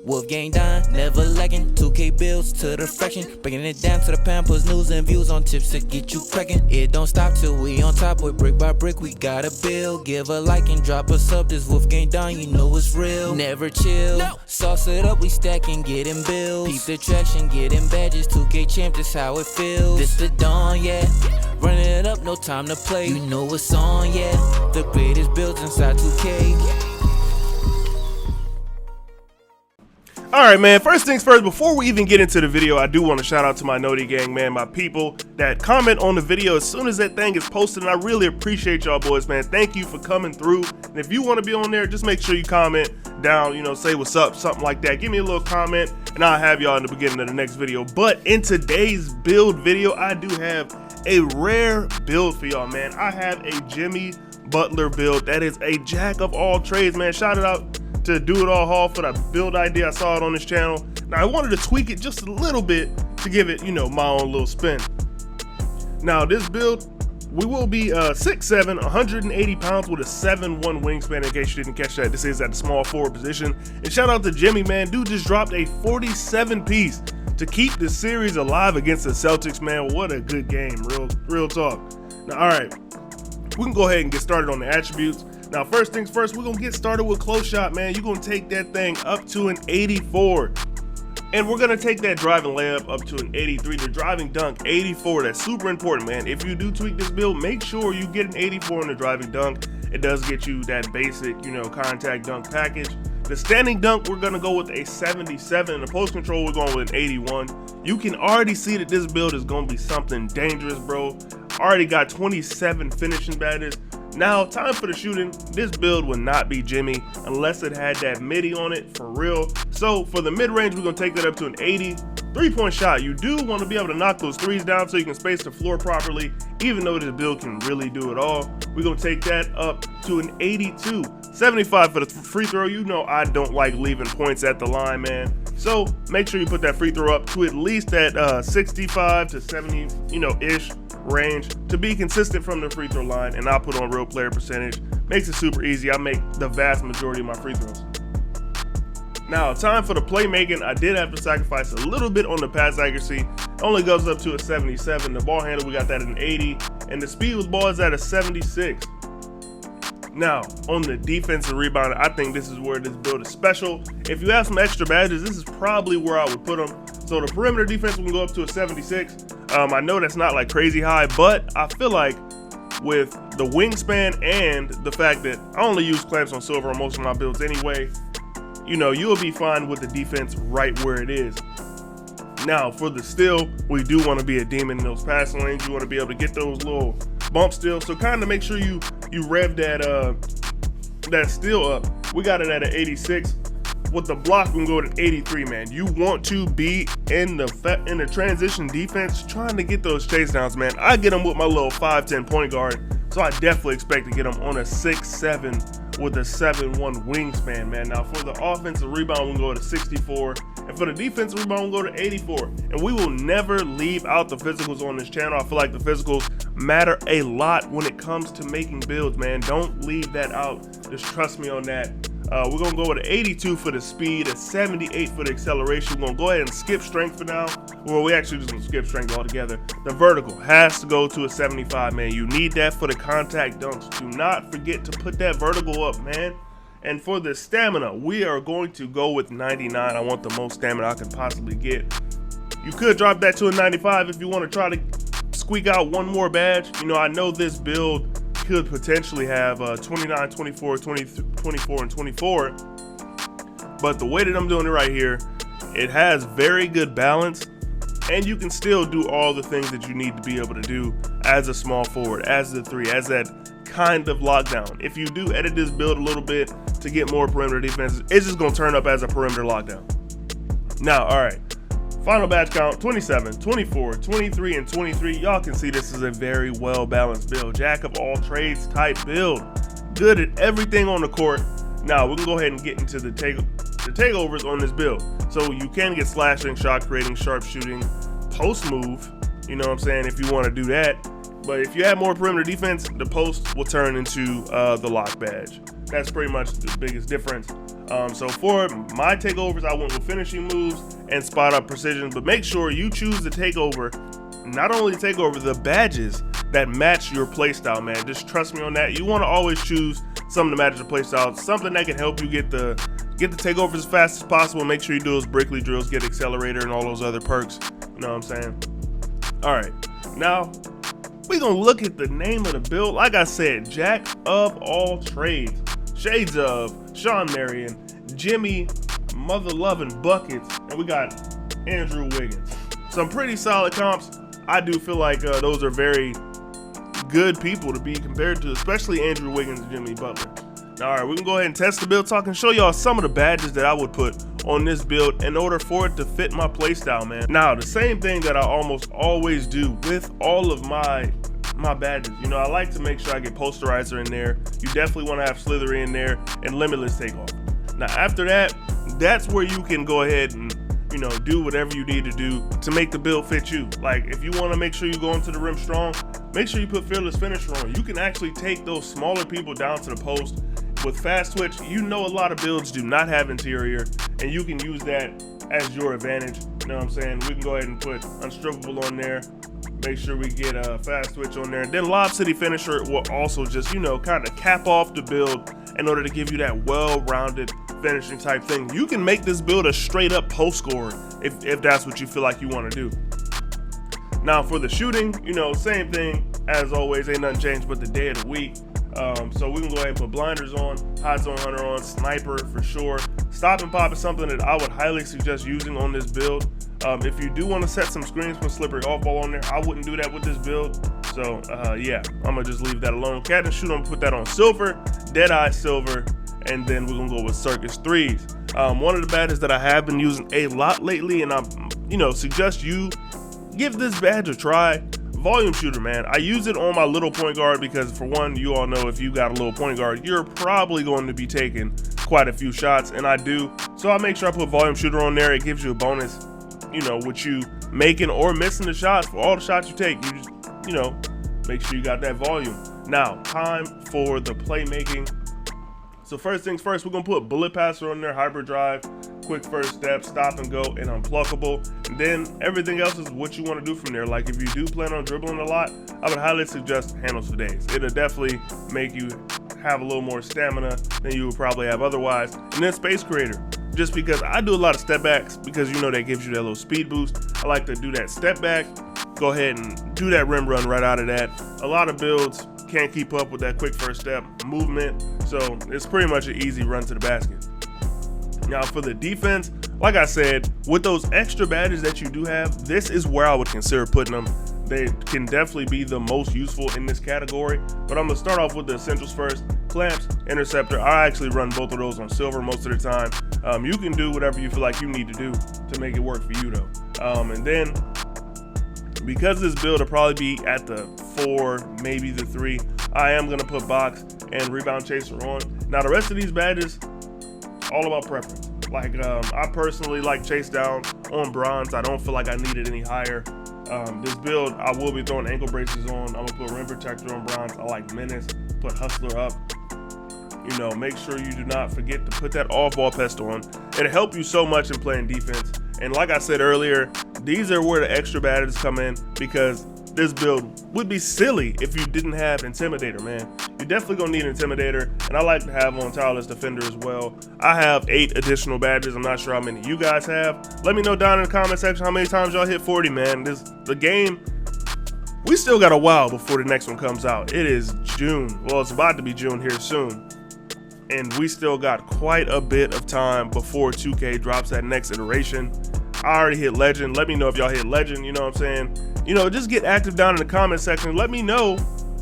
WolfGxngDon, never lacking. 2K bills to the fraction, breaking it down to the pound, puts news and views on tips to get you cracking. It don't stop till we on top, boy, brick by brick, we gotta build. Give a like and drop a sub, this WolfGxngDon, you know it's real. Never chill, sauce it up, we stacking, getting bills. Peep the traction, getting badges, 2K champ, this how it feels. This the dawn, yeah, running it up, no time to play. You know what's on, yeah, the greatest builds inside 2K. Alright, man, first things first, before we even get into the video, I do want to shout out to my Noti gang, man, my people that comment on the video as soon as that thing is posted, and I really appreciate y'all boys, man. Thank you for coming through, and if you want to be on there, just make sure you comment down, you know, say what's up, something like that. Give me a little comment, and I'll have y'all in the beginning of the next video. But in today's build video, I do have a rare build for y'all, man. I have a Jimmy Butler build that is a jack of all trades, man. Shout it out to Do It All Hall for the build idea. I saw it on this channel. Now I wanted to tweak it just a little bit to give it, you know, my own little spin. Now this build, we will be 6'7", 180 pounds with a 7'1" wingspan, in case you didn't catch that. This is at the small forward position. And shout out to Jimmy, man. Dude just dropped a 47 piece to keep the series alive against the Celtics, man. What a good game, real talk. Now, all right, we can go ahead and get started on the attributes. Now, first things first, we're gonna get started with close shot, man. You're gonna take that thing up to an 84. And we're gonna take that driving layup up to an 83. The driving dunk, 84. That's super important, man. If you do tweak this build, make sure you get an 84 in the driving dunk. It does get you that basic, you know, contact dunk package. The standing dunk, we're gonna go with a 77. And the post control, we're going with an 81. You can already see that this build is gonna be something dangerous, bro. Already got 27 finishing badges. Now, time for the shooting. This build will not be Jimmy unless it had that midi on it for real. So for the mid-range, we're gonna take that up to an 80. 3-point shot, you do want to be able to knock those threes down so you can space the floor properly, even though this build can really do it all. We're gonna take that up to an 82. 75 for the free throw. You know I don't like leaving points at the line, man. So make sure you put that free throw up to at least that 65 to 70, you know, ish range to be consistent from the free throw line. And I'll put on real player percentage. Makes it super easy. I make the vast majority of my free throws. Now, time for the playmaking. I did have to sacrifice a little bit on the pass accuracy. It only goes up to a 77. The ball handle, we got that at an 80. And the speed with ball is at a 76. Now, on the defensive rebound, I think this is where this build is special. If you have some extra badges, this is probably where I would put them. So the perimeter defense will go up to a 76. I know that's not like crazy high, but I feel like with the wingspan and the fact that I only use clamps on silver on most of my builds anyway, you know, you'll be fine with the defense right where it is. Now, for the steal, we do want to be a demon in those passing lanes. You want to be able to get those little bump steals. So kind of make sure you rev that steal up. We got it at an 86. With the block, we can go to 83, man. You want to be in the transition defense, trying to get those chase downs, man. I get them with my little 5'10" point guard, so I definitely expect to get them on a 6'7" with a 7'1" wingspan, man. Now, for the offensive rebound, we'll go to 64. And for the defensive rebound, we'll go to 84. And we will never leave out the physicals on this channel. I feel like the physicals matter a lot when it comes to making builds, man. Don't leave that out. Just trust me on that. We're going to go with an 82 for the speed, a 78 for the acceleration. We're going to go ahead and skip strength for now. Well, we actually just going to skip strength altogether. The vertical has to go to a 75, man. You need that for the contact dunks. Do not forget to put that vertical up, man. And for the stamina, we are going to go with 99. I want the most stamina I can possibly get. You could drop that to a 95 if you want to try to squeak out one more badge. You know, I know this build could potentially have 29, 24, 24, and 24. But the way that I'm doing it right here, it has very good balance. And you can still do all the things that you need to be able to do as a small forward, as the three, as that kind of lockdown. If you do edit this build a little bit to get more perimeter defenses, it's just going to turn up as a perimeter lockdown. Now, all right, final batch count, 27, 24, 23, and 23. Y'all can see this is a very well-balanced build. Jack of all trades type build. Good at everything on the court. Now, we can go ahead and get into the takeovers on this build. So you can get slashing, shot creating, sharpshooting, post move, you know what I'm saying, if you want to do that. But if you add more perimeter defense, the post will turn into the lock badge. That's pretty much the biggest difference. So for my takeovers, I went with finishing moves and spot up precision, but make sure you choose the takeover, not only the takeover, the badges that match your playstyle, man. Just trust me on that. You want to always choose something to match your playstyle, something that can help you get the takeovers as fast as possible. Make sure you do those brickley drills, get accelerator and all those other perks. You know what I'm saying? All right, now we're gonna look at the name of the build. Like I said, jack of all trades, shades of Sean Marion, Jimmy mother loving buckets, and we got Andrew Wiggins. Some pretty solid comps. I do feel like those are very good people to be compared to, especially Andrew Wiggins and Jimmy Butler. Now, all right, we can go ahead and test the build, talk and show y'all some of the badges that I would put on this build in order for it to fit my playstyle, man. Now, the same thing that I almost always do with all of my badges, you know, I like to make sure I get posterizer in there. You definitely want to have slithery in there and limitless takeoff. Now, after that, that's where you can go ahead and, you know, do whatever you need to do to make the build fit you. Like, if you want to make sure you go into the rim strong, make sure you put fearless finisher on. You can actually take those smaller people down to the post with fast twitch. You know, a lot of builds do not have interior, and you can use that as your advantage. You know what I'm saying? We can go ahead and put unstrippable on there. Make sure we get a fast twitch on there. And then Lob City finisher will also just, you know, kind of cap off the build in order to give you that well-rounded finishing type thing. You can make this build a straight up post scorer if that's what you feel like you want to do. Now for the shooting, you know, same thing as always, ain't nothing changed but the day of the week. So we can go ahead and put blinders on, hot zone hunter on, sniper for sure. Stop and pop is something that I would highly suggest using on this build. If you do want to set some screens for slippery off ball on there, I wouldn't do that with this build. So yeah, I'm gonna just leave that alone. Cat and shoot, I'm gonna put that on silver, Deadeye silver, and then we're gonna go with circus threes. One of the badges that I have been using a lot lately, and I'm, you know, suggest you give this badge a try. Volume shooter, man. I use it on my little point guard because, for one, you all know if you got a little point guard, you're probably going to be taking quite a few shots, and I do. So I make sure I put volume shooter on there. It gives you a bonus, you know, with you making or missing the shots. For all the shots you take, you just, you know, make sure you got that volume. Now, time for the playmaking. So first things first, we're gonna put bullet passer on there, hybrid drive, quick first step, stop and go, and unpluckable. And then everything else is what you want to do from there. Like if you do plan on dribbling a lot, I would highly suggest handles for days. It'll definitely make you have a little more stamina than you would probably have otherwise. And then space creator, just because I do a lot of step backs, because you know that gives you that little speed boost. I like to do that step back, go ahead and do that rim run right out of that. A lot of builds can't keep up with that quick first step movement, so it's pretty much an easy run to the basket. Now for the defense, like I said, with those extra badges that you do have, this is where I would consider putting them. They can definitely be the most useful in this category, but I'm gonna start off with the essentials first. Clamps, interceptor, I actually run both of those on silver most of the time. You can do whatever you feel like you need to do to make it work for you though. And then because this build will probably be at the 4, maybe the 3, I am gonna put box and rebound chaser on. Now the rest of these badges, all about preference. Like I personally like chase down on bronze. I don't feel like I need it any higher. This build, I will be throwing ankle braces on. I'm gonna put rim protector on bronze. I like menace, put hustler up. You know, make sure you do not forget to put that off-ball pest on. It'll help you so much in playing defense. And like I said earlier, these are where the extra badges come in, because this build would be silly if you didn't have Intimidator, man. You're definitely gonna need Intimidator, and I like to have on Tireless Defender as well. I have 8 additional badges. I'm not sure how many you guys have. Let me know down in the comment section how many times y'all hit 40, man. The game, we still got a while before the next one comes out. It is June. Well, it's about to be June here soon. And we still got quite a bit of time before 2K drops that next iteration. I already hit Legend. Let me know if y'all hit Legend, you know what I'm saying? You know, just get active down in the comment section. Let me know,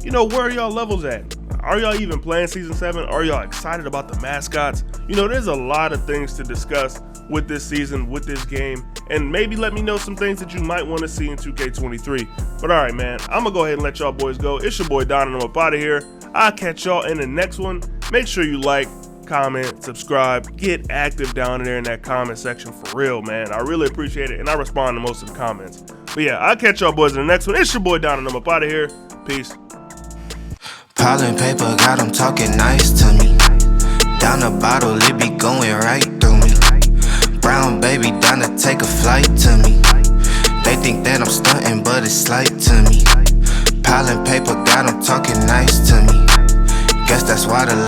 you know, where are y'all levels at? Are y'all even playing Season 7? Are y'all excited about the mascots? You know, there's a lot of things to discuss with this season, with this game. And maybe let me know some things that you might want to see in 2K23. But all right, man, I'm going to go ahead and let y'all boys go. It's your boy Don, and I'm up out of here. I'll catch y'all in the next one. Make sure you like, comment, subscribe, get active down there in that comment section for real, man. I really appreciate it, and I respond to most of the comments. But yeah, I'll catch y'all boys in the next one. It's your boy Don, and I'm up out of here. Peace. Piling paper, got 'em talking nice to me. down the bottle, it be going right through me. Brown baby down to take a flight to me. They think that I'm stunting, but it's slight to me. Piling paper got 'em talking nice to me. Guess that's why the